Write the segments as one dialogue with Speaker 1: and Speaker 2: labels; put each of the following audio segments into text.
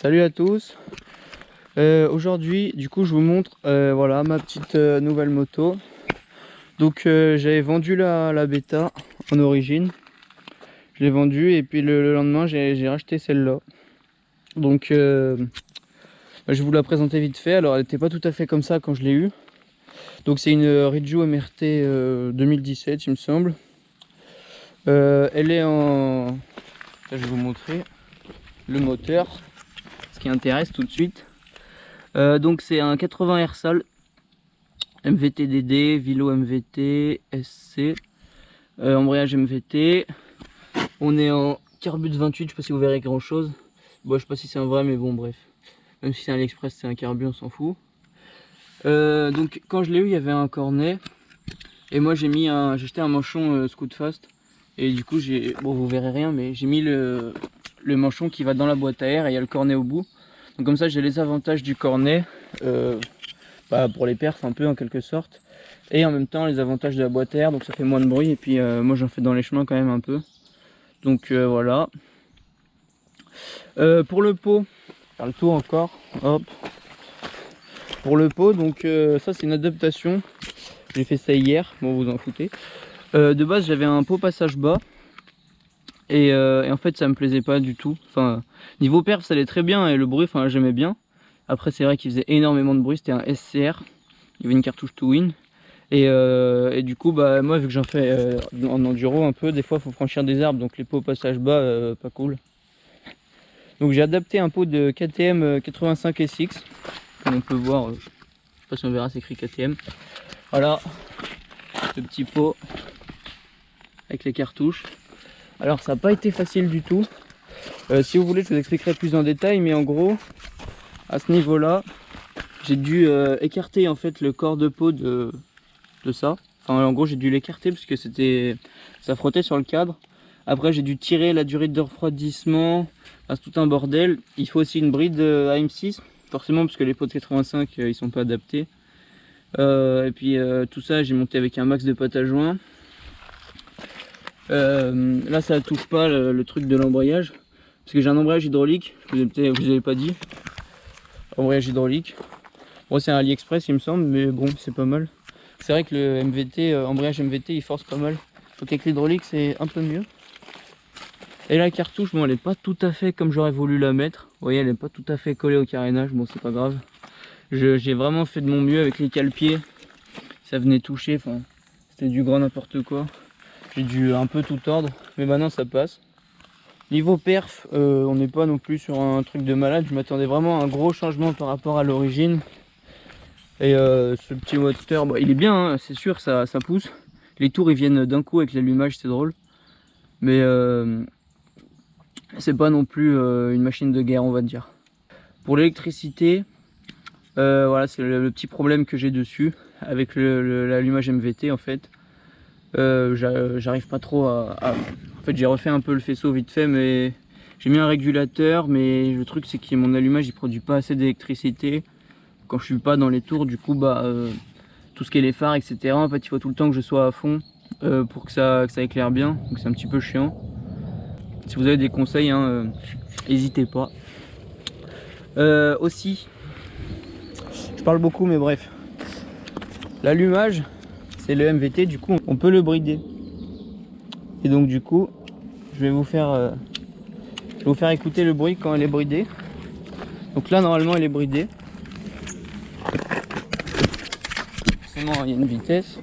Speaker 1: Salut à tous. Aujourd'hui du coup je vous montre voilà ma petite nouvelle moto. Donc j'avais vendu la bêta en origine. Je l'ai vendue et puis le lendemain j'ai racheté celle-là. Donc je vais vous la présenter vite fait. Alors elle n'était pas tout à fait comme ça quand je l'ai eue. Donc c'est une Ridgio MRT 2017 il me semble. Elle est en... Là, je vais vous montrer le moteur, ce qui intéresse tout de suite. Donc c'est un 80 Rsal MVT DD, Vilo MVT, SC, embrayage MVT. On est en Carbut 28, je sais pas si vous verrez grand chose. Bon, je sais pas si c'est un vrai, mais bon, bref. Même si c'est un AliExpress, c'est un Carbut, on s'en fout. Donc quand je l'ai eu, il y avait un cornet. Et moi j'ai jeté un manchon Scoot Fast. Et du coup, bon, vous verrez rien, mais j'ai mis le manchon qui va dans la boîte à air et il y a le cornet au bout. Donc comme ça, j'ai les avantages du cornet. Pour les perfs un peu en quelque sorte, et en même temps les avantages de la boîte à air, donc ça fait moins de bruit, et puis moi j'en fais dans les chemins quand même un peu, donc voilà. Pour le pot, faire le tour encore, hop, pour le pot, donc ça c'est une adaptation, j'ai fait ça hier, bon vous en foutez. De base j'avais un pot passage bas, et en fait ça me plaisait pas du tout, enfin niveau perf ça allait très bien, et le bruit, enfin j'aimais bien. Après c'est vrai qu'il faisait énormément de bruit, c'était un SCR, il y avait une cartouche to win. Et du coup bah moi vu que j'en fais en enduro un peu, des fois il faut franchir des arbres, donc les pots au passage bas pas cool. Donc j'ai adapté un pot de KTM 85 SX, comme on peut voir, je sais pas si on verra, c'est écrit KTM. Voilà, ce petit pot avec les cartouches. Alors ça n'a pas été facile du tout. Si vous voulez je vous expliquerai plus en détail, mais en gros à ce niveau là j'ai dû écarter en fait le corps de pot de ça. Enfin en gros j'ai dû l'écarter parce que ça frottait sur le cadre. Après j'ai dû tirer la durée de refroidissement, enfin, c'est tout un bordel. Il faut aussi une bride AM6 forcément parce que les pots de 85 ils sont pas adaptés. Et puis tout ça j'ai monté avec un max de pâte à joint. Là ça touche pas le truc de l'embrayage parce que j'ai un embrayage hydraulique, je vous avais pas dit. Embrayage hydraulique, bon c'est un AliExpress il me semble, mais bon c'est pas mal. C'est vrai que le MVT, embrayage MVT il force pas mal, donc avec l'hydraulique c'est un peu mieux. Et la cartouche, bon elle est pas tout à fait comme j'aurais voulu la mettre, vous voyez elle est pas tout à fait collée au carénage, bon c'est pas grave. J'ai vraiment fait de mon mieux avec les cale-pieds, ça venait toucher, enfin c'était du grand n'importe quoi. J'ai dû un peu tout tordre, mais maintenant ça passe. Niveau perf, on n'est pas non plus sur un truc de malade, je m'attendais vraiment à un gros changement par rapport à l'origine. Et ce petit moteur, bon, il est bien, hein, c'est sûr, ça pousse. Les tours ils viennent d'un coup avec l'allumage, c'est drôle. Mais c'est pas non plus une machine de guerre, on va dire. Pour l'électricité, voilà, c'est le petit problème que j'ai dessus, avec l'allumage MVT en fait. J'arrive pas trop En fait j'ai refait un peu le faisceau vite fait, mais j'ai mis un régulateur, mais le truc c'est que mon allumage il produit pas assez d'électricité quand je suis pas dans les tours. Du coup bah tout ce qui est les phares etc, en fait il faut tout le temps que je sois à fond pour que ça éclaire bien, donc c'est un petit peu chiant. Si vous avez des conseils n'hésitez pas. Aussi je parle beaucoup mais bref, l'allumage c'est le MVT, du coup on peut le brider. Et donc du coup je vais vous faire écouter le bruit quand elle est bridée. Donc là normalement elle est bridée. Forcément il y a une vitesse.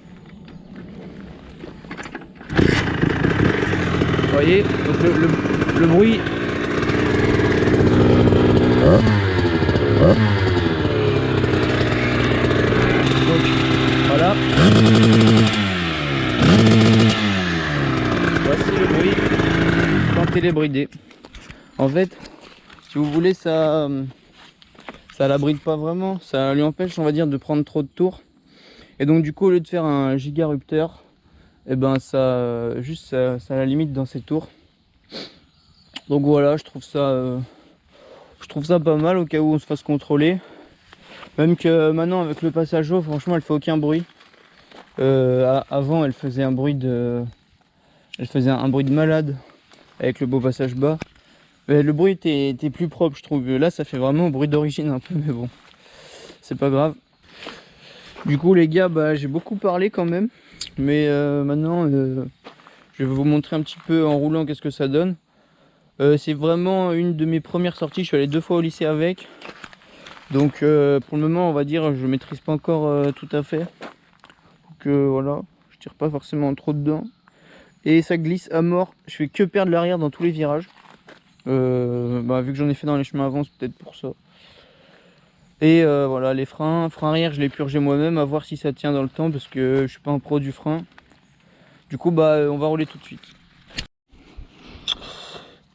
Speaker 1: Vous voyez, donc le bruit. Donc voilà. Voici le bruit quand elle est bridée. En fait, si vous voulez, ça la bride pas vraiment, ça lui empêche, on va dire, de prendre trop de tours. Et donc du coup, au lieu de faire un gigarupteur, et ben ça la limite dans ses tours. Donc voilà, je trouve ça pas mal au cas où on se fasse contrôler. Même que maintenant avec le passage haut, franchement, elle fait aucun bruit. Avant, elle faisait un bruit de malade avec le beau passage bas. Le bruit était plus propre, je trouve. Là, ça fait vraiment bruit d'origine un peu, mais bon, c'est pas grave. Du coup, les gars, bah, j'ai beaucoup parlé quand même. Mais maintenant, je vais vous montrer un petit peu en roulant qu'est-ce que ça donne. C'est vraiment une de mes premières sorties. Je suis allé 2 fois au lycée avec. Donc pour le moment, on va dire, je maîtrise pas encore tout à fait. Donc voilà, je tire pas forcément trop dedans. Et ça glisse à mort. Je fais que perdre l'arrière dans tous les virages. Bah, vu que j'en ai fait dans les chemins avant, c'est peut-être pour ça. Et voilà, les freins arrière, je les purgé moi-même, à voir si ça tient dans le temps, parce que je suis pas un pro du frein. Du coup, bah, on va rouler tout de suite.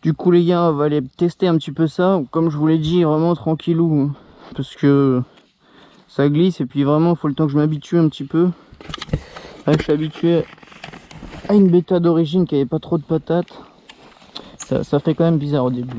Speaker 1: Du coup, les gars, on va aller tester un petit peu ça. Comme je vous l'ai dit, vraiment tranquillou, hein, parce que ça glisse, et puis vraiment, il faut le temps que je m'habitue un petit peu. Là, je suis habitué à une bêta d'origine qui avait pas trop de patates. Ça fait quand même bizarre au début.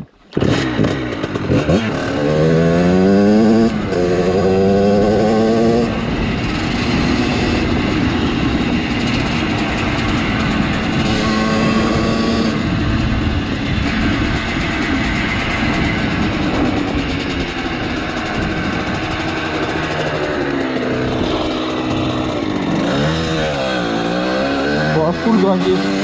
Speaker 1: Pour un full gravier.